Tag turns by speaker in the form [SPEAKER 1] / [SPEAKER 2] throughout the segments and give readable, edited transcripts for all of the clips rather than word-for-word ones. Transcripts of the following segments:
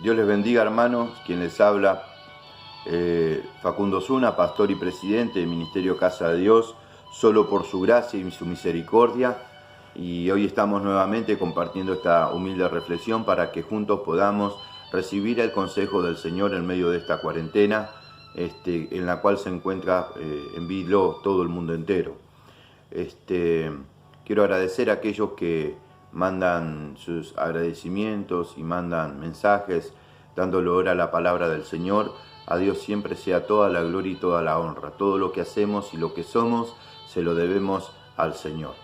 [SPEAKER 1] Dios les bendiga, hermanos. Quien les habla, Facundo Zuna, pastor y presidente del Ministerio Casa de Dios, solo por su gracia y su misericordia. Y hoy estamos nuevamente compartiendo esta humilde reflexión para que juntos podamos recibir el consejo del Señor en medio de esta cuarentena, en la cual se encuentra en vilo todo el mundo entero. Quiero agradecer a aquellos que mandan sus agradecimientos y mandan mensajes dándole honor a la palabra del Señor. A Dios siempre sea toda la gloria y toda la honra. Todo lo que hacemos y lo que somos se lo debemos al Señor.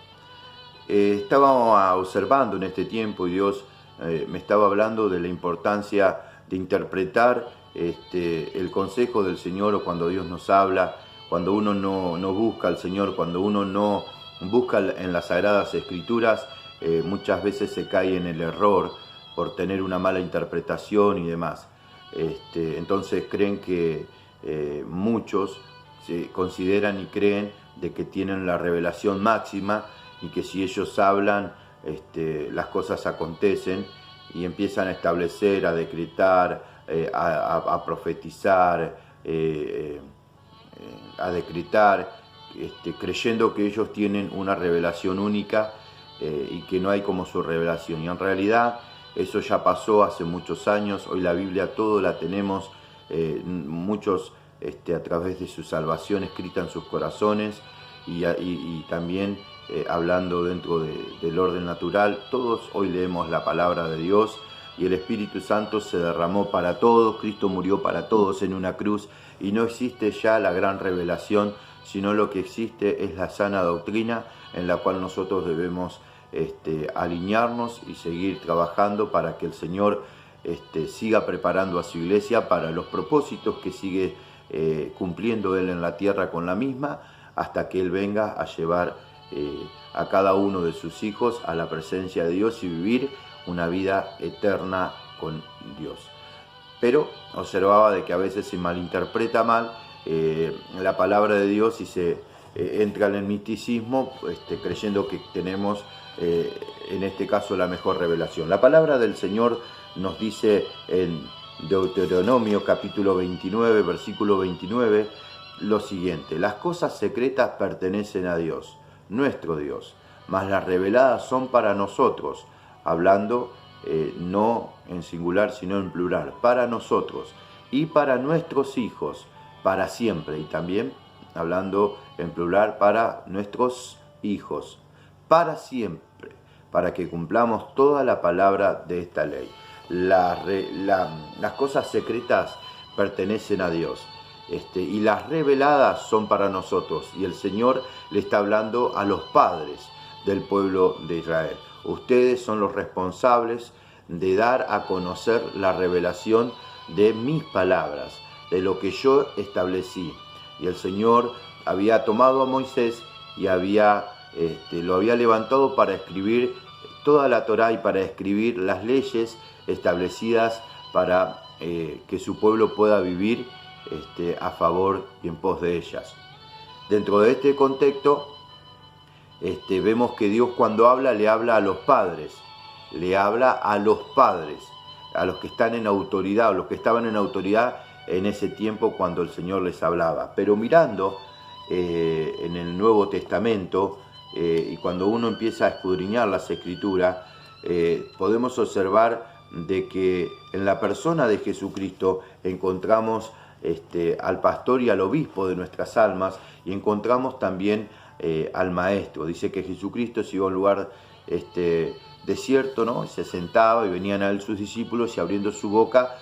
[SPEAKER 1] Estaba observando en este tiempo y Dios me estaba hablando de la importancia de interpretar el consejo del Señor, o cuando Dios nos habla, cuando uno no busca al Señor, cuando uno no busca en las Sagradas Escrituras, muchas veces se cae en el error por tener una mala interpretación y demás. Entonces creen que muchos se consideran y creen de que tienen la revelación máxima y que si ellos hablan, las cosas acontecen, y empiezan a establecer, a decretar, a profetizar, a decretar, creyendo que ellos tienen una revelación única y que no hay como su revelación. Y en realidad eso ya pasó hace muchos años. Hoy la Biblia todo la tenemos, muchos a través de su salvación escrita en sus corazones, y también hablando dentro del orden natural. Todos hoy leemos la palabra de Dios y el Espíritu Santo se derramó para todos. Cristo murió para todos en una cruz y no existe ya la gran revelación, sino lo que existe es la sana doctrina en la cual nosotros debemos alinearnos y seguir trabajando para que el Señor siga preparando a su iglesia para los propósitos que sigue cumpliendo Él en la tierra con la misma, hasta que Él venga a llevar a cada uno de sus hijos a la presencia de Dios y vivir una vida eterna con Dios. Pero observaba de que a veces se malinterpreta mal la palabra de Dios y se entra en el misticismo, creyendo que tenemos en este caso la mejor revelación. La palabra del Señor nos dice en Deuteronomio capítulo 29, versículo 29, lo siguiente: las cosas secretas pertenecen a Dios, nuestro Dios, mas las reveladas son para nosotros, hablando no en singular sino en plural, para nosotros y para nuestros hijos para siempre, y también hablando en plural para nuestros hijos para siempre, para que cumplamos toda la palabra de esta ley. Las cosas secretas pertenecen a Dios, y las reveladas son para nosotros. Y el Señor le está hablando a los padres del pueblo de Israel. Ustedes son los responsables de dar a conocer la revelación de mis palabras, de lo que yo establecí. Y el Señor había tomado a Moisés y lo había levantado para escribir toda la Torá y para escribir las leyes establecidas para que su pueblo pueda vivir a favor y en pos de ellas. Dentro de este contexto, vemos que Dios, cuando habla, le habla a los padres, a los que están en autoridad, o los que estaban en autoridad en ese tiempo cuando el Señor les hablaba. Pero mirando en el Nuevo Testamento, y cuando uno empieza a escudriñar las Escrituras, podemos observar de que en la persona de Jesucristo encontramos al pastor y al obispo de nuestras almas, y encontramos también al maestro. Dice que Jesucristo se iba a un lugar desierto, ¿no? Se sentaba y venían a él sus discípulos, y abriendo su boca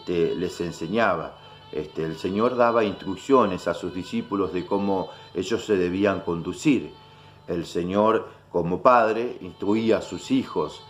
[SPEAKER 1] les enseñaba. El Señor daba instrucciones a sus discípulos de cómo ellos se debían conducir. El Señor, como padre, instruía a sus hijos.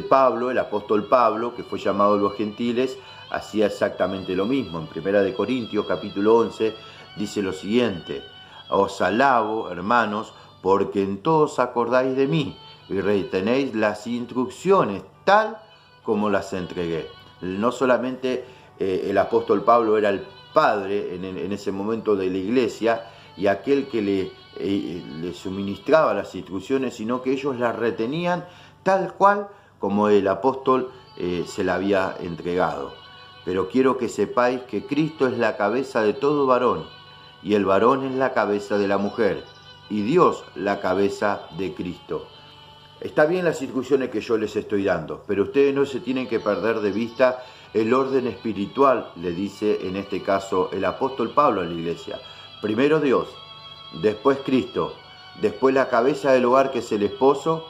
[SPEAKER 1] Pablo, el apóstol Pablo, que fue llamado a los gentiles, hacía exactamente lo mismo. En 1 Corintios capítulo 11 dice lo siguiente: os alabo, hermanos, porque en todos acordáis de mí y retenéis las instrucciones tal como las entregué. No solamente el apóstol Pablo era el padre en ese momento de la iglesia y aquel que le suministraba las instrucciones, sino que ellos las retenían tal cual como el apóstol se la había entregado. Pero quiero que sepáis que Cristo es la cabeza de todo varón, y el varón es la cabeza de la mujer, y Dios la cabeza de Cristo. Está bien las instrucciones que yo les estoy dando, pero ustedes no se tienen que perder de vista el orden espiritual, le dice en este caso el apóstol Pablo a la iglesia. Primero Dios, después Cristo, después la cabeza del hogar que es el esposo,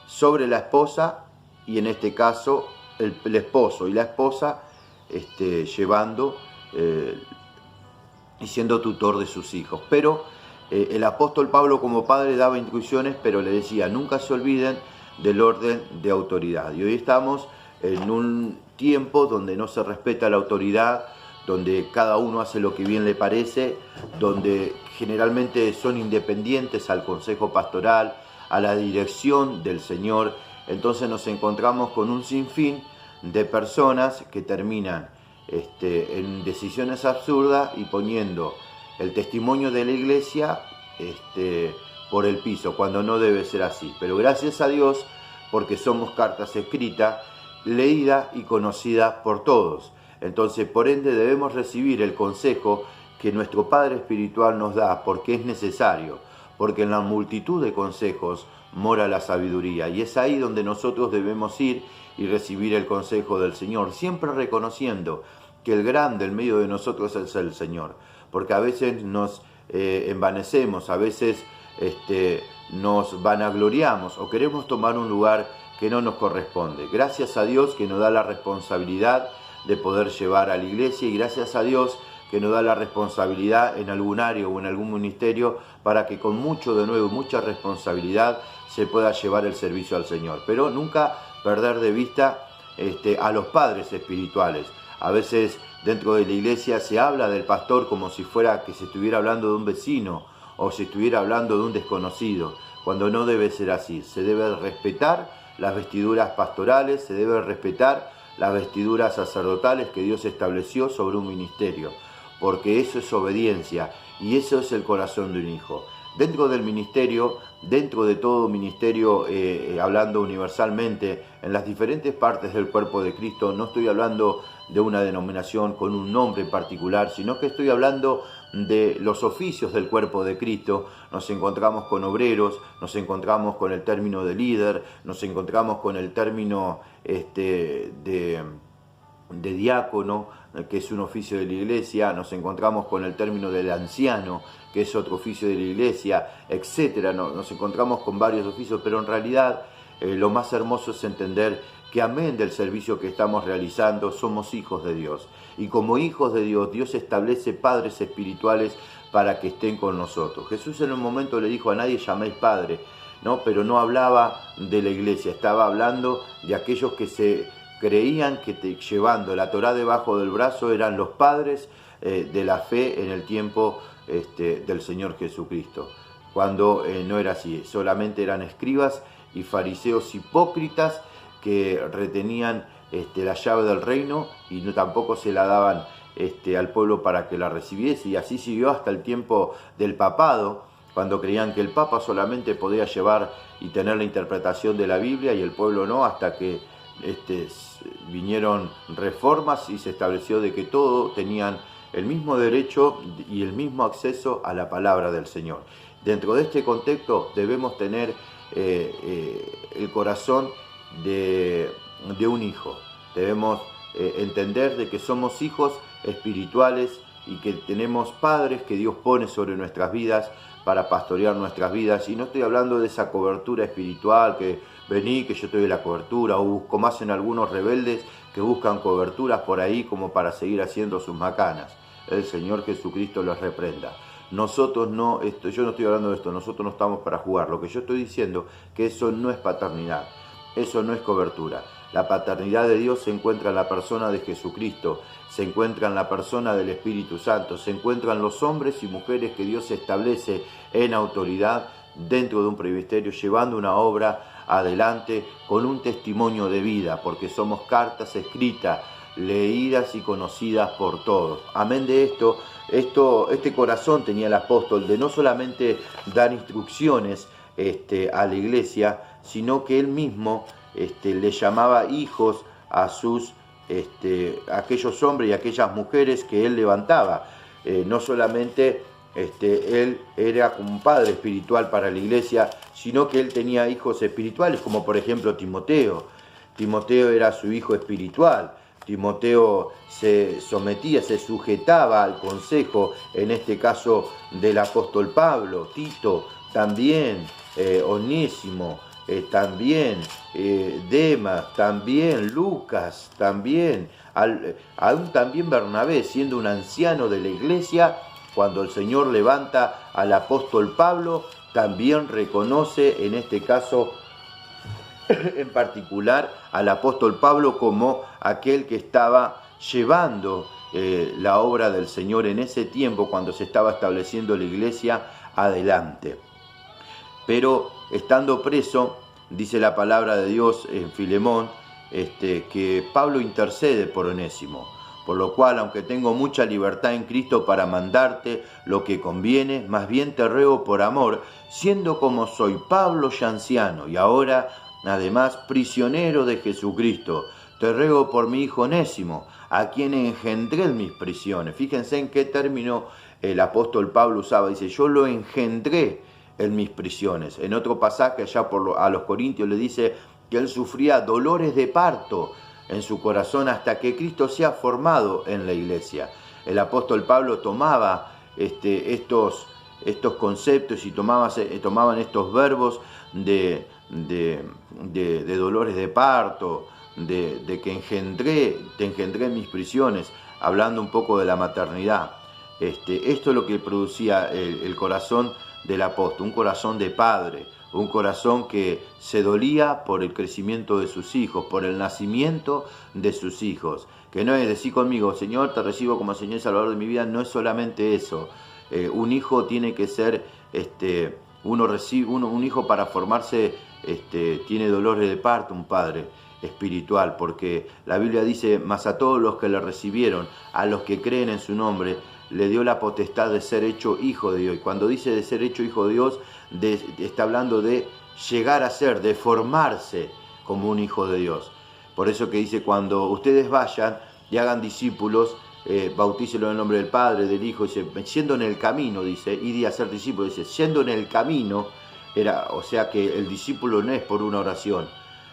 [SPEAKER 1] sobre la esposa, y en este caso el esposo y la esposa llevando y siendo tutor de sus hijos. Pero el apóstol Pablo como padre daba instrucciones, pero le decía, nunca se olviden del orden de autoridad. Y hoy estamos en un tiempo donde no se respeta la autoridad, donde cada uno hace lo que bien le parece, donde generalmente son independientes al consejo pastoral, a la dirección del Señor. Entonces nos encontramos con un sinfín de personas que terminan en decisiones absurdas y poniendo el testimonio de la iglesia por el piso, cuando no debe ser así. Pero gracias a Dios, porque somos cartas escritas, leídas y conocidas por todos. Entonces, por ende, debemos recibir el consejo que nuestro Padre Espiritual nos da, porque es necesario, porque en la multitud de consejos mora la sabiduría, y es ahí donde nosotros debemos ir y recibir el consejo del Señor, siempre reconociendo que el grande en medio de nosotros es el Señor, porque a veces nos envanecemos, a veces nos vanagloriamos o queremos tomar un lugar que no nos corresponde. Gracias a Dios que nos da la responsabilidad de poder llevar a la iglesia, y gracias a Dios que nos da la responsabilidad en algún área o en algún ministerio para que con mucha responsabilidad se pueda llevar el servicio al Señor. Pero nunca perder de vista a los padres espirituales. A veces dentro de la iglesia se habla del pastor como si fuera que se estuviera hablando de un vecino o se estuviera hablando de un desconocido, cuando no debe ser así. Se debe respetar las vestiduras pastorales, se debe respetar las vestiduras sacerdotales que Dios estableció sobre un ministerio, porque eso es obediencia y eso es el corazón de un hijo. Dentro del ministerio, dentro de todo ministerio, hablando universalmente, en las diferentes partes del cuerpo de Cristo, no estoy hablando de una denominación con un nombre en particular, sino que estoy hablando de los oficios del cuerpo de Cristo. Nos encontramos con obreros, nos encontramos con el término de líder, nos encontramos con el término de diácono, que es un oficio de la iglesia, nos encontramos con el término del anciano, que es otro oficio de la iglesia, etcétera. Nos encontramos con varios oficios, pero en realidad lo más hermoso es entender que amén del servicio que estamos realizando, somos hijos de Dios. Y como hijos de Dios, Dios establece padres espirituales para que estén con nosotros. Jesús en un momento le dijo, a nadie llaméis padre, ¿no? Pero no hablaba de la iglesia, estaba hablando de aquellos que se creían que llevando la Torá debajo del brazo eran los padres de la fe en el tiempo del Señor Jesucristo, cuando no era así. Solamente eran escribas y fariseos hipócritas que retenían la llave del reino y no tampoco se la daban al pueblo para que la recibiese, y así siguió hasta el tiempo del papado, cuando creían que el papa solamente podía llevar y tener la interpretación de la Biblia y el pueblo no, hasta que vinieron reformas y se estableció de que todos tenían el mismo derecho y el mismo acceso a la palabra del Señor. Dentro de este contexto debemos tener el corazón de un hijo. Debemos entender de que somos hijos espirituales y que tenemos padres que Dios pone sobre nuestras vidas para pastorear nuestras vidas. Y no estoy hablando de esa cobertura espiritual que vení, que yo te doy la cobertura, o como hacen algunos rebeldes que buscan coberturas por ahí como para seguir haciendo sus macanas. El Señor Jesucristo los reprenda. Nosotros no, yo no estoy hablando de esto, nosotros no estamos para jugar. Lo que yo estoy diciendo que eso no es paternidad, eso no es cobertura. La paternidad de Dios se encuentra en la persona de Jesucristo, se encuentra en la persona del Espíritu Santo, se encuentran los hombres y mujeres que Dios establece en autoridad dentro de un presbiterio, llevando una obra adelante con un testimonio de vida, porque somos cartas escritas, leídas y conocidas por todos. Amén de esto. Este corazón tenía el apóstol de no solamente dar instrucciones a la iglesia, sino que él mismo le llamaba hijos a aquellos hombres y aquellas mujeres que él levantaba. No solamente él era como un padre espiritual para la iglesia, sino que él tenía hijos espirituales, como por ejemplo Timoteo. Timoteo era su hijo espiritual. Timoteo se sometía, se sujetaba al consejo, en este caso del apóstol Pablo. Tito también, Onésimo también, Demas también, Lucas también, aún también Bernabé, siendo un anciano de la iglesia, cuando el Señor levanta al apóstol Pablo, también reconoce en este caso en particular al apóstol Pablo como aquel que estaba llevando la obra del Señor en ese tiempo cuando se estaba estableciendo la iglesia adelante. Pero estando preso, dice la palabra de Dios en Filemón, que Pablo intercede por Onésimo, por lo cual, aunque tengo mucha libertad en Cristo para mandarte lo que conviene, más bien te ruego por amor, siendo como soy Pablo ya anciano y ahora además prisionero de Jesucristo, te ruego por mi hijo Onésimo, a quien engendré en mis prisiones. Fíjense en qué término el apóstol Pablo usaba, dice, yo lo engendré en mis prisiones. En otro pasaje allá a los Corintios le dice que él sufría dolores de parto en su corazón hasta que Cristo sea formado en la iglesia. El apóstol Pablo tomaba estos conceptos y tomaban estos verbos de dolores de parto, de que te engendré en mis prisiones, hablando un poco de la maternidad. Esto es lo que producía el corazón del apóstol, un corazón de padre, un corazón que se dolía por el crecimiento de sus hijos, por el nacimiento de sus hijos. Que no es decir conmigo, Señor, te recibo como Señor y Salvador de mi vida, no es solamente eso. Un hijo tiene que ser, un hijo para formarse, tiene dolores de parto, un padre espiritual, porque la Biblia dice, mas a todos los que le recibieron, a los que creen en su nombre, le dio la potestad de ser hecho hijo de Dios. Y cuando dice de ser hecho hijo de Dios, está hablando de llegar a ser, de formarse como un hijo de Dios. Por eso que dice, cuando ustedes vayan y hagan discípulos, bautícenlo en el nombre del Padre, del Hijo, dice, siendo en el camino, dice, id a ser discípulos, dice, siendo en el camino, o sea que el discípulo no es por una oración.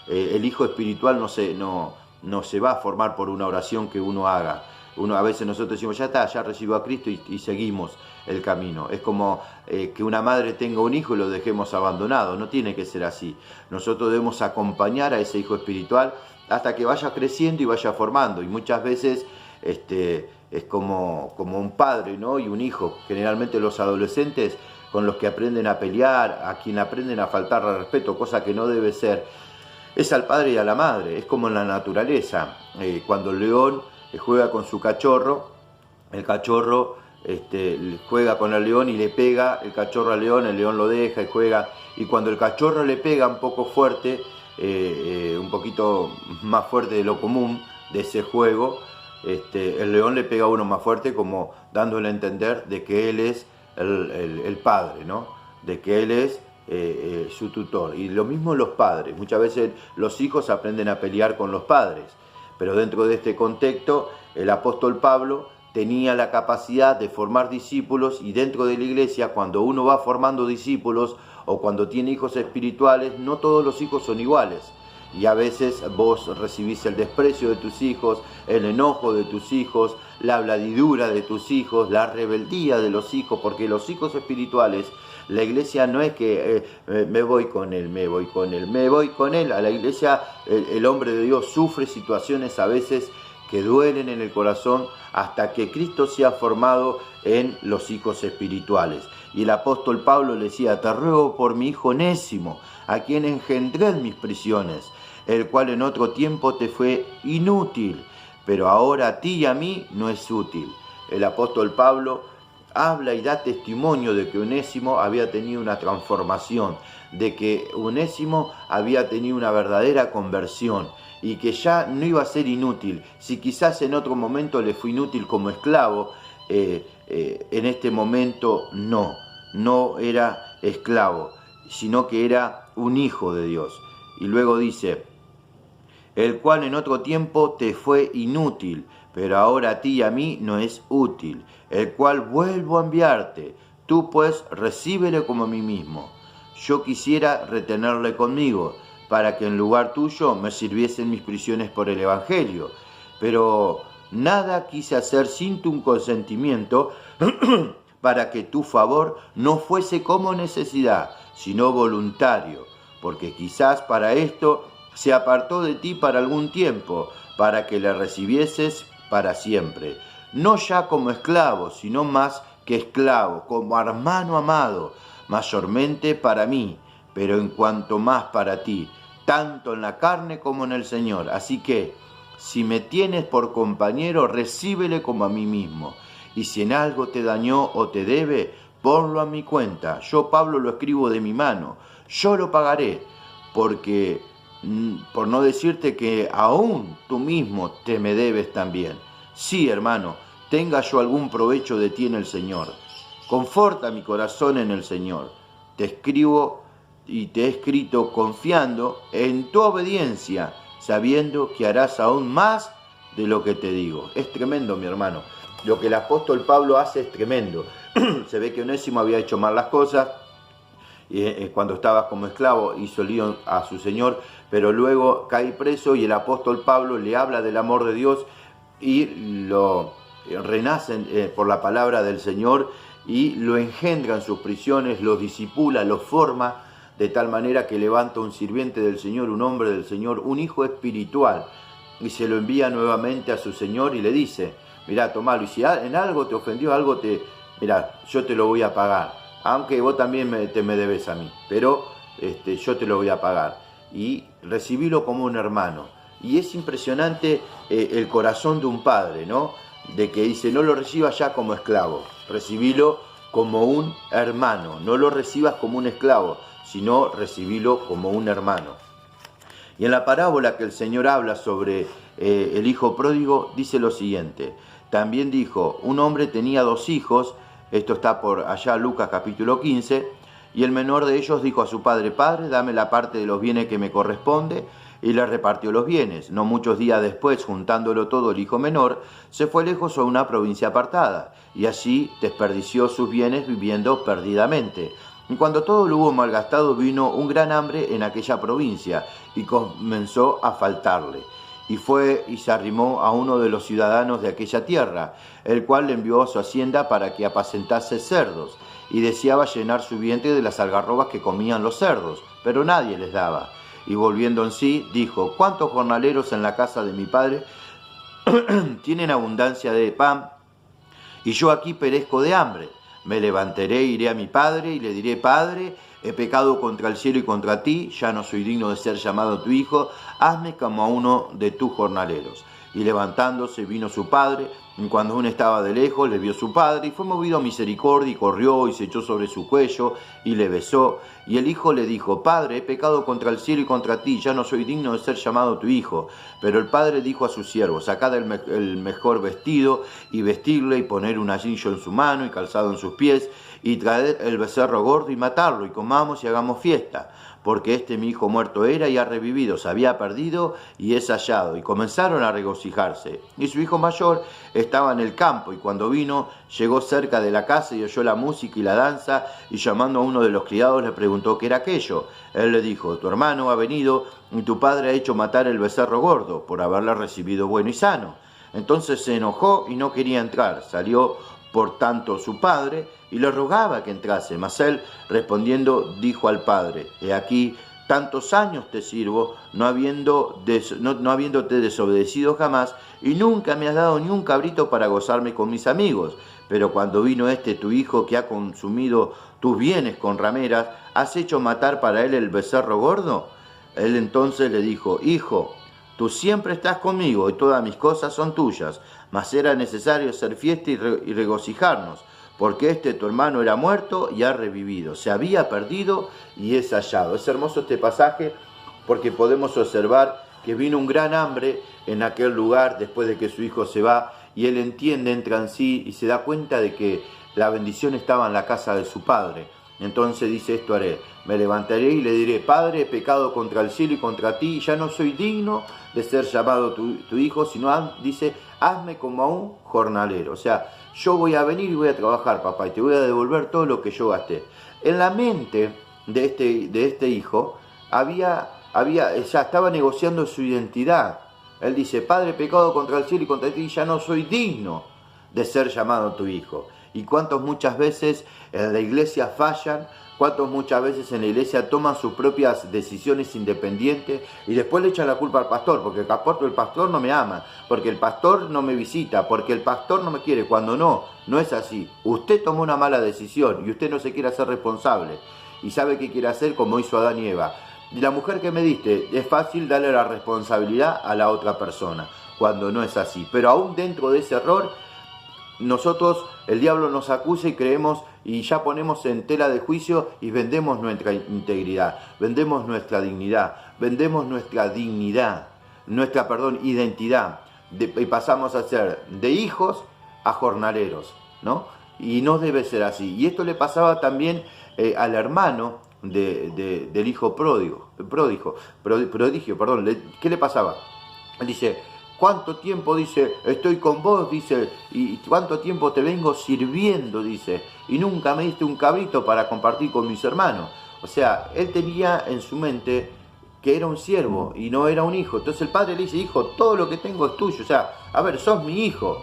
[SPEAKER 1] El hijo espiritual no se va a formar por una oración que uno haga. A veces nosotros decimos, ya está, ya recibo a Cristo y seguimos el camino. Es como que una madre tenga un hijo y lo dejemos abandonado. No tiene que ser así. Nosotros debemos acompañar a ese hijo espiritual hasta que vaya creciendo y vaya formando. Y muchas veces es como un padre, ¿no? Y un hijo. Generalmente los adolescentes con los que aprenden a pelear, a quien aprenden a faltar al respeto, cosa que no debe ser, es al padre y a la madre. Es como en la naturaleza. Cuando el león juega con su cachorro, el cachorro juega con el león y le pega el cachorro al león, el león lo deja y juega, y cuando el cachorro le pega un poco fuerte, un poquito más fuerte de lo común de ese juego, el león le pega a uno más fuerte, como dándole a entender de que él es el padre, ¿no? De que él es su tutor. Y lo mismo los padres, muchas veces los hijos aprenden a pelear con los padres. Pero dentro de este contexto, el apóstol Pablo tenía la capacidad de formar discípulos, y dentro de la iglesia, cuando uno va formando discípulos o cuando tiene hijos espirituales, no todos los hijos son iguales. Y a veces vos recibís el desprecio de tus hijos, el enojo de tus hijos, la bladidura de tus hijos, la rebeldía de los hijos, porque los hijos espirituales, la iglesia no es que me voy con él. A la iglesia el hombre de Dios sufre situaciones a veces que duelen en el corazón hasta que Cristo sea formado en los hijos espirituales. Y el apóstol Pablo le decía, te ruego por mi hijo Onésimo, a quien engendré en mis prisiones, el cual en otro tiempo te fue inútil, pero ahora a ti y a mí no es útil. El apóstol Pablo habla y da testimonio de que Onésimo había tenido una transformación, de que Onésimo había tenido una verdadera conversión y que ya no iba a ser inútil. Si quizás en otro momento le fue inútil como esclavo, en este momento no era esclavo, sino que era un hijo de Dios. Y luego dice, el cual en otro tiempo te fue inútil, pero ahora a ti y a mí no es útil, el cual vuelvo a enviarte. Tú pues recíbele como a mí mismo. Yo quisiera retenerle conmigo, para que en lugar tuyo me sirviesen mis prisiones por el Evangelio. Pero nada quise hacer sin tu consentimiento, para que tu favor no fuese como necesidad, sino voluntario, porque quizás para esto se apartó de ti para algún tiempo, para que le recibieses para siempre, no ya como esclavo, sino más que esclavo, como hermano amado, mayormente para mí, pero en cuanto más para ti, tanto en la carne como en el Señor. Así que, si me tienes por compañero, recíbele como a mí mismo. Y si en algo te dañó o te debe, ponlo a mi cuenta. Yo, Pablo, lo escribo de mi mano. Yo lo pagaré, porque, por no decirte que aún tú mismo te me debes también. Sí, hermano, tenga yo algún provecho de ti en el Señor. Conforta mi corazón en el Señor. Te escribo y te he escrito confiando en tu obediencia, sabiendo que harás aún más de lo que te digo. Es tremendo, mi hermano. Lo que el apóstol Pablo hace es tremendo. Se ve que Onésimo había hecho mal las cosas, cuando estaba como esclavo hizo lío a su señor, pero luego cae preso y el apóstol Pablo le habla del amor de Dios y lo renace por la palabra del Señor y lo engendra en sus prisiones, lo discipula, lo forma de tal manera que levanta un sirviente del Señor, un hombre del Señor, un hijo espiritual, y se lo envía nuevamente a su señor y le dice: mirá, tomalo, y si en algo te ofendió, mirá, yo te lo voy a pagar, aunque vos también te me debes a mí, pero yo te lo voy a pagar, y recibilo como un hermano. Y es impresionante el corazón de un padre, ¿no? De que dice: no lo recibas ya como esclavo, recibilo como un hermano, no lo recibas como un esclavo, sino recibilo como un hermano. Y en la parábola que el Señor habla sobre el hijo pródigo, dice lo siguiente: también dijo, un hombre tenía 2 hijos, esto está por allá Lucas capítulo 15, y el menor de ellos dijo a su padre: Padre, dame la parte de los bienes que me corresponde, y le repartió los bienes. No muchos días después, juntándolo todo, el hijo menor se fue lejos a una provincia apartada, y allí desperdició sus bienes viviendo perdidamente. Y cuando todo lo hubo malgastado, vino un gran hambre en aquella provincia, y comenzó a faltarle. Y fue y se arrimó a uno de los ciudadanos de aquella tierra, el cual le envió a su hacienda para que apacentase cerdos, y deseaba llenar su vientre de las algarrobas que comían los cerdos, pero nadie les daba. Y volviendo en sí, dijo: ¿cuántos jornaleros en la casa de mi padre tienen abundancia de pan, y yo aquí perezco de hambre? Me levantaré, iré a mi padre y le diré: Padre, he pecado contra el cielo y contra ti, ya no soy digno de ser llamado tu hijo, hazme como a uno de tus jornaleros. Y levantándose vino su padre, y cuando aún estaba de lejos le vio su padre, y fue movido a misericordia, y corrió y se echó sobre su cuello, y le besó. Y el hijo le dijo: Padre, he pecado contra el cielo y contra ti, ya no soy digno de ser llamado tu hijo. Pero el padre dijo a sus siervos: sacad el mejor vestido, y vestirle, y poner un anillo en su mano, y calzado en sus pies, y traed el becerro gordo, y matarlo, y comamos y hagamos fiesta. Porque mi hijo muerto era y ha revivido, se había perdido y es hallado. Y comenzaron a regocijarse. Y su hijo mayor estaba en el campo, y cuando vino, llegó cerca de la casa y oyó la música y la danza, y llamando a uno de los criados le preguntó qué era aquello. Él le dijo: tu hermano ha venido, y tu padre ha hecho matar el becerro gordo, por haberle recibido bueno y sano. Entonces se enojó y no quería entrar. Salió por tanto su padre y le rogaba que entrase, mas él respondiendo dijo al padre: he aquí, tantos años te sirvo, no habiéndote desobedecido jamás, y nunca me has dado ni un cabrito para gozarme con mis amigos. Pero cuando vino tu hijo, que ha consumido tus bienes con rameras, ¿has hecho matar para él el becerro gordo? Él entonces le dijo: hijo, tú siempre estás conmigo y todas mis cosas son tuyas, mas era necesario hacer fiesta y regocijarnos, porque tu hermano era muerto y ha revivido, se había perdido y es hallado. Es hermoso este pasaje porque podemos observar que vino un gran hambre en aquel lugar después de que su hijo se va, y él entiende, entra en sí y se da cuenta de que la bendición estaba en la casa de su padre. entonces dice, esto haré, me levantaré y le diré, Padre, he pecado contra el cielo y contra ti, y ya no soy digno de ser llamado tu hijo, sino, dice, hazme como a un jornalero. O sea, yo voy a venir y voy a trabajar, papá, y te voy a devolver todo lo que yo gasté. En la mente de este hijo ya estaba negociando su identidad. Él dice, Padre, he pecado contra el cielo y contra ti, y ya no soy digno de ser llamado tu hijo. Y cuántos muchas veces en la iglesia fallan, cuántos muchas veces en la iglesia toman sus propias decisiones independientes y después le echan la culpa al pastor, porque el pastor no me ama, porque el pastor no me visita, porque el pastor no me quiere, cuando no es así. Usted tomó una mala decisión y usted no se quiere hacer responsable y sabe qué quiere hacer, como hizo Adán y Eva. Y la mujer que me diste, es fácil darle la responsabilidad a la otra persona, cuando no es así. Pero aún dentro de ese error, nosotros, el diablo nos acusa y creemos y ya ponemos en tela de juicio y vendemos nuestra integridad, vendemos nuestra dignidad, identidad, y pasamos a ser de hijos a jornaleros, ¿no? Y no debe ser así. Y esto le pasaba también al hermano del hijo prodigio. ¿Qué le pasaba? Él dice, ¿cuánto tiempo, dice, estoy con vos, dice, y cuánto tiempo te vengo sirviendo, dice, y nunca me diste un cabrito para compartir con mis hermanos? O sea, él tenía en su mente que era un siervo y no era un hijo. Entonces el padre le dice, hijo, todo lo que tengo es tuyo. O sea, a ver, sos mi hijo,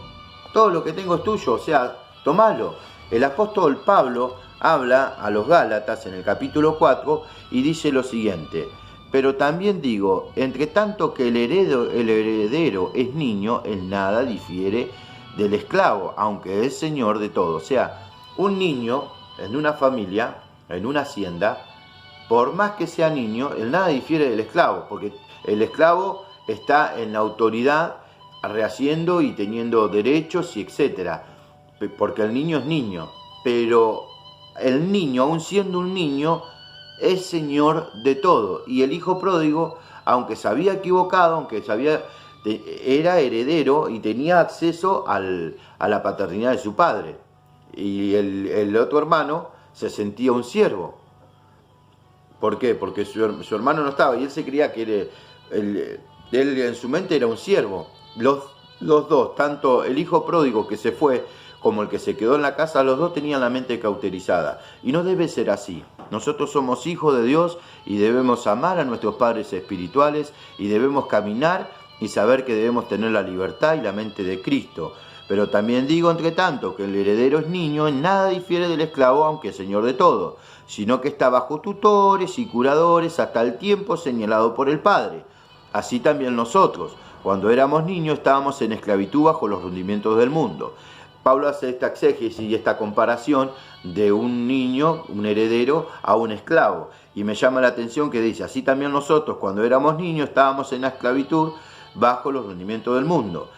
[SPEAKER 1] todo lo que tengo es tuyo, o sea, tomalo. El apóstol Pablo habla a los Gálatas en el capítulo 4 y dice lo siguiente: pero también digo, entre tanto que el heredero es niño, en nada difiere del esclavo, aunque es señor de todo. O sea, un niño en una familia, en una hacienda, por más que sea niño, en nada difiere del esclavo, porque el esclavo está en la autoridad, rehaciendo y teniendo derechos y etcétera, porque el niño es niño, pero el niño, aun siendo un niño, es señor de todo. Y el hijo pródigo, aunque se había equivocado, era heredero y tenía acceso a la paternidad de su padre. Y el otro hermano se sentía un siervo. ¿Por qué? Porque su hermano no estaba y él se creía que él en su mente era un siervo. Los dos, tanto el hijo pródigo que se fue como el que se quedó en la casa, los dos tenían la mente cauterizada. Y no debe ser así. Nosotros somos hijos de Dios y debemos amar a nuestros padres espirituales y debemos caminar y saber que debemos tener la libertad y la mente de Cristo. Pero también digo, entre tanto, que el heredero es niño, en nada difiere del esclavo, aunque es señor de todo, sino que está bajo tutores y curadores hasta el tiempo señalado por el Padre. Así también nosotros, cuando éramos niños, estábamos en esclavitud bajo los rudimientos del mundo. Pablo hace esta exégesis y esta comparación de un niño, un heredero, a un esclavo. Y me llama la atención que dice, así también nosotros cuando éramos niños estábamos en la esclavitud bajo los rudimientos del mundo.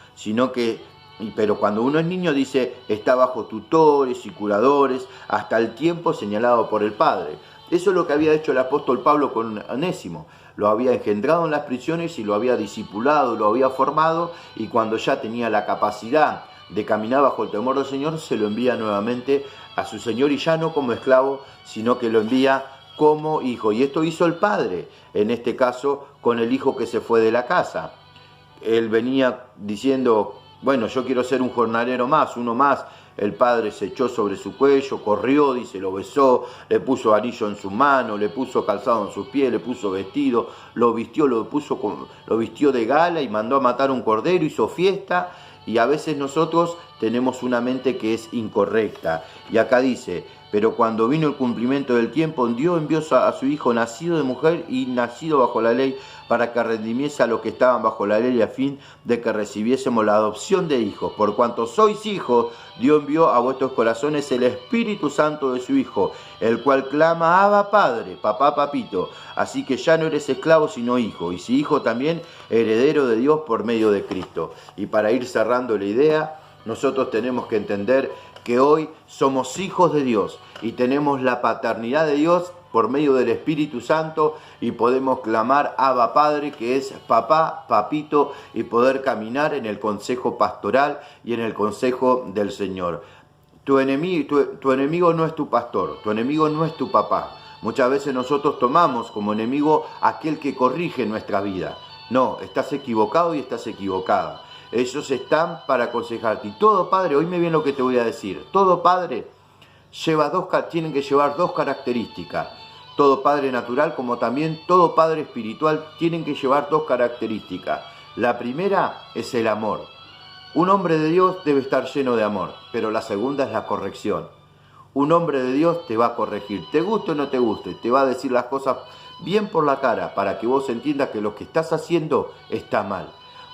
[SPEAKER 1] Pero cuando uno es niño, dice, está bajo tutores y curadores hasta el tiempo señalado por el Padre. Eso es lo que había hecho el apóstol Pablo con Onésimo. Lo había engendrado en las prisiones y lo había discipulado, lo había formado, y cuando ya tenía la capacidad de caminar bajo el temor del Señor, se lo envía nuevamente a su Señor, y ya no como esclavo, sino que lo envía como hijo. Y esto hizo el padre, en este caso con el hijo que se fue de la casa. Él venía diciendo, bueno, yo quiero ser un jornalero más, uno más. El padre se echó sobre su cuello, corrió, dice, lo besó, le puso anillo en su mano, le puso calzado en sus pies, le puso vestido, lo vistió de gala y mandó a matar un cordero, hizo fiesta. Y a veces nosotros tenemos una mente que es incorrecta. Y acá dice, pero cuando vino el cumplimiento del tiempo, Dios envió a su hijo nacido de mujer y nacido bajo la ley, para que redimiese a los que estaban bajo la ley, a fin de que recibiésemos la adopción de hijos. Por cuanto sois hijos, Dios envió a vuestros corazones el Espíritu Santo de su Hijo, el cual clama, Abba Padre, papá, papito. Así que ya no eres esclavo, sino hijo, y si hijo también, heredero de Dios por medio de Cristo. Y para ir cerrando la idea, nosotros tenemos que entender que hoy somos hijos de Dios y tenemos la paternidad de Dios por medio del Espíritu Santo, y podemos clamar Abba Padre, que es papá, papito, y poder caminar en el consejo pastoral y en el consejo del Señor. Tu enemigo no es tu pastor, tu enemigo no es tu papá. Muchas veces nosotros tomamos como enemigo aquel que corrige nuestra vida. No, estás equivocado y estás equivocada. Ellos están para aconsejarte. Y todo padre, oíme bien lo que te voy a decir, todo padre tienen que llevar dos características. Todo padre natural como también todo padre espiritual tienen que llevar dos características. La primera es el amor. Un hombre de Dios debe estar lleno de amor, pero la segunda es la corrección. Un hombre de Dios te va a corregir, te guste o no te guste, te va a decir las cosas bien por la cara para que vos entiendas que lo que estás haciendo está mal.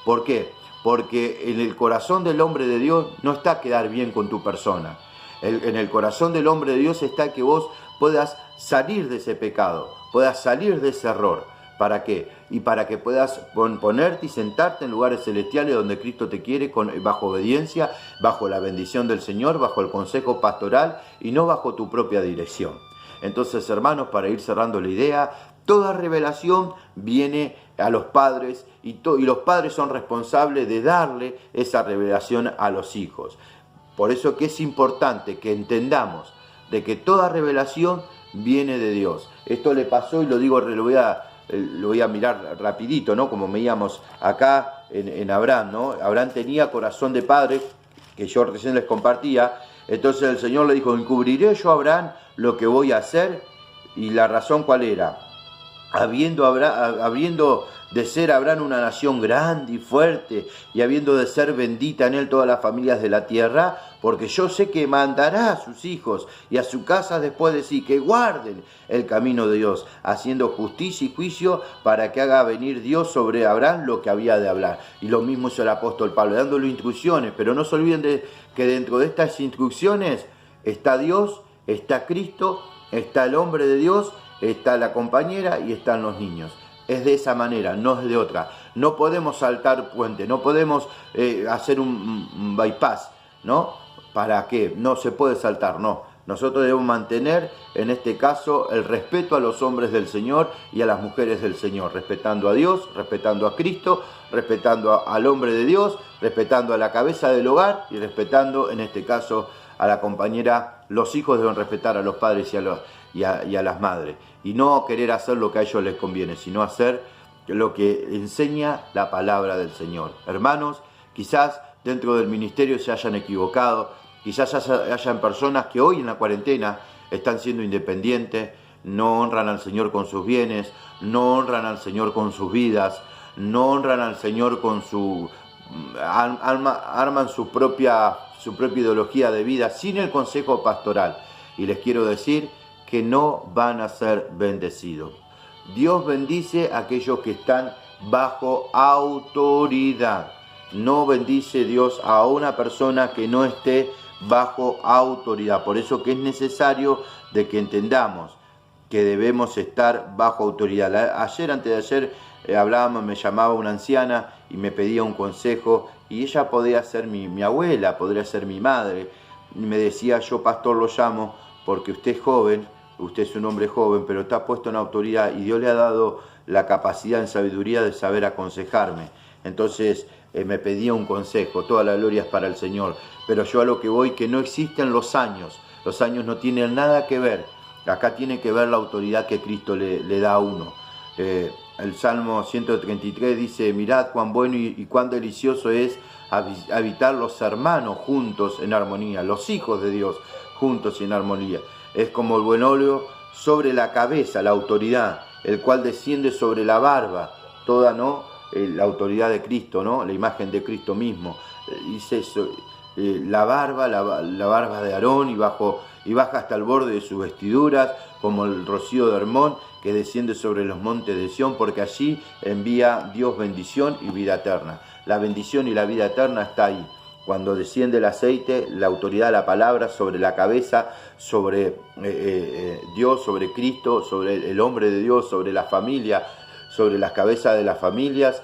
[SPEAKER 1] ¿Por qué? Porque en el corazón del hombre de Dios no está quedar bien con tu persona. En el corazón del hombre de Dios está que vos puedas salir de ese pecado, puedas salir de ese error. ¿Para qué? Y para que puedas ponerte y sentarte en lugares celestiales donde Cristo te quiere, bajo obediencia, bajo la bendición del Señor, bajo el consejo pastoral y no bajo tu propia dirección. Entonces, hermanos, para ir cerrando la idea, toda revelación viene a los padres y los padres son responsables de darle esa revelación a los hijos. Por eso que es importante que entendamos de que toda revelación viene de Dios. Esto le pasó y lo voy a mirar rapidito, ¿no? Como veíamos acá en Abraham, ¿no? Abraham tenía corazón de padre, que yo recién les compartía. Entonces el Señor le dijo, encubriré yo a Abraham lo que voy a hacer. Y la razón ¿cuál era? Habiendo de ser Abraham una nación grande y fuerte, y habiendo de ser bendita en él todas las familias de la tierra, porque yo sé que mandará a sus hijos y a su casa después de sí, que guarden el camino de Dios, haciendo justicia y juicio para que haga venir Dios sobre Abraham lo que había de hablar. Y lo mismo hizo el apóstol Pablo, dándole instrucciones, pero no se olviden de que dentro de estas instrucciones está Dios, está Cristo, está el hombre de Dios, está la compañera y están los niños. Es de esa manera, no es de otra. No podemos saltar puente, no podemos hacer un bypass, ¿no? ¿Para qué? No se puede saltar, no. Nosotros debemos mantener, en este caso, el respeto a los hombres del Señor y a las mujeres del Señor, respetando a Dios, respetando a Cristo, respetando al hombre de Dios, respetando a la cabeza del hogar y respetando, en este caso, a la compañera. Los hijos deben respetar a los padres y a las madres, y no querer hacer lo que a ellos les conviene, sino hacer lo que enseña la palabra del Señor. Hermanos, quizás dentro del ministerio se hayan equivocado, quizás hayan personas que hoy en la cuarentena están siendo independientes, no honran al Señor con sus bienes, no honran al Señor con sus vidas, no honran al Señor con arman su propia ideología de vida sin el consejo pastoral. Y les quiero decir que no van a ser bendecidos. Dios bendice a aquellos que están bajo autoridad. No bendice Dios a una persona que no esté bajo autoridad. Por eso que es necesario de que entendamos que debemos estar bajo autoridad. Antes de ayer, me llamaba una anciana y me pedía un consejo, y ella podía ser mi abuela, podría ser mi madre. Y me decía, yo pastor lo llamo porque usted es joven, usted es un hombre joven, pero está puesto en autoridad y Dios le ha dado la capacidad en sabiduría de saber aconsejarme. Entonces me pedía un consejo, toda la gloria es para el Señor. Pero yo a lo que voy, que no existen los años no tienen nada que ver. Acá tiene que ver la autoridad que Cristo le da a uno. El Salmo 133 dice, mirad cuán bueno y cuán delicioso es habitar los hermanos juntos en armonía, los hijos de Dios juntos y en armonía. Es como el buen óleo sobre la cabeza, la autoridad, el cual desciende sobre la barba, toda, ¿no? La autoridad de Cristo, ¿no? La imagen de Cristo mismo. Dice eso, la barba de Aarón y baja hasta el borde de sus vestiduras, como el rocío de Hermón que desciende sobre los montes de Sión, porque allí envía Dios bendición y vida eterna. La bendición y la vida eterna está ahí. Cuando desciende el aceite, la autoridad de la palabra sobre la cabeza, sobre Dios, sobre Cristo, sobre el hombre de Dios, sobre la familia, sobre las cabezas de las familias.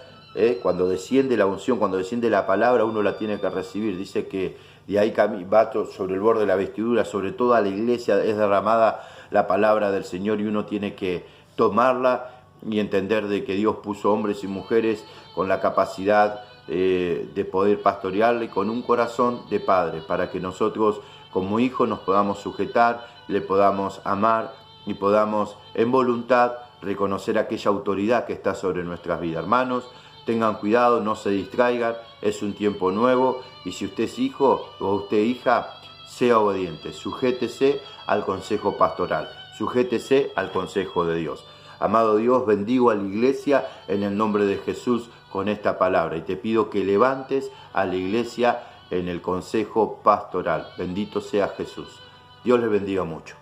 [SPEAKER 1] Cuando desciende la unción, cuando desciende la palabra, uno la tiene que recibir. Dice que de ahí va sobre el borde de la vestidura, sobre toda la iglesia es derramada la palabra del Señor, y uno tiene que tomarla y entender de que Dios puso hombres y mujeres con la capacidad de poder pastorearle con un corazón de padre, para que nosotros como hijos nos podamos sujetar, le podamos amar y podamos en voluntad reconocer aquella autoridad que está sobre nuestras vidas. Hermanos, tengan cuidado, no se distraigan, es un tiempo nuevo y si usted es hijo o usted hija, sea obediente, sujétese al consejo pastoral, sujétese al consejo de Dios. Amado Dios, bendigo a la iglesia en el nombre de Jesús con esta palabra y te pido que levantes a la iglesia en el consejo pastoral. Bendito sea Jesús. Dios les bendiga mucho.